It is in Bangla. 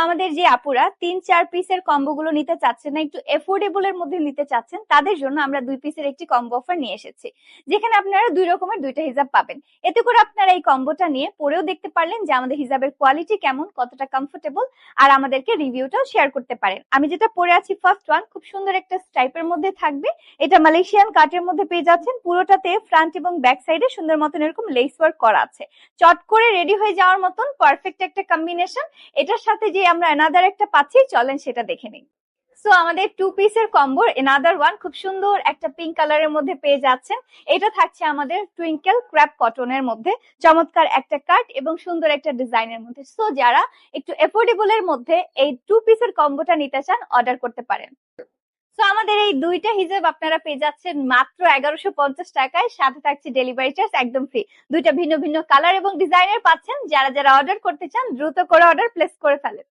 আমাদের যে আপুরা 3-4 পিসের কম্বো গুলো নিতে চাচ্ছেন না, একটু এফোর্ডেবল এর মধ্যে নিতে চাচ্ছেন, তাদের জন্য আমরা 2 পিসের একটি কম্বো অফার নিয়ে এসেছি, যেখানে আপনারা 2 রকমের 2টা হিজাব পাবেন। এতে করে আপনারা এই কম্বোটা নিয়ে পরেও দেখতে পারলেন যে আমাদের হিজাবের কোয়ালিটি কেমন, কতটা কমফোর্টেবল, আর আমাদেরকে রিভিউটাও শেয়ার করতে পারেন। আমি যেটা পরে আছি ফার্স্ট ওয়ান, খুব সুন্দর একটা স্টাইপের মধ্যে থাকবে। এটা মালয়েশিয়ান কাটের মধ্যে পেয়ে যাচ্ছেন। পুরোটাতে ফ্রন্ট এবং ব্যাক সাইডে সুন্দর মতন এরকম লেস ওয়ার্ক করা আছে। চট করে রেডি হয়ে যাওয়ার মতন পারফেক্ট একটা কম্বিনেশন। এটার সাথে যে আমরা অ্যানাদার একটা পাচ্ছি, চলেন সেটা দেখে নিই। সো আমাদের 2 পিসের কম্বোর এনাদার ওয়ান খুব সুন্দর একটা পিঙ্ক কালারের মধ্যে পেয়ে যাচ্ছেন। এটা থাকছে আমাদের টুইঙ্কেল ক্র্যাপ কটনের মধ্যে, চমৎকার একটা কাট এবং সুন্দর একটা ডিজাইনের মধ্যে। সো যারা একটু এফোর্ডেবল এর মধ্যে এই 2 পিসের কম্বোটা নিতে চান, অর্ডার করতে পারেন। তো আমাদের এই 2টা হিজাব আপনারা পেয়ে যাচ্ছেন মাত্র 1150 টাকায়, সাথে থাকছে ডেলিভারি চার্জ একদম ফ্রি। 2টা ভিন্ন ভিন্ন কালার এবং ডিজাইনের পাচ্ছেন। যারা যারা অর্ডার করতে চান দ্রুত করে অর্ডার প্লেস করে ফেলেন।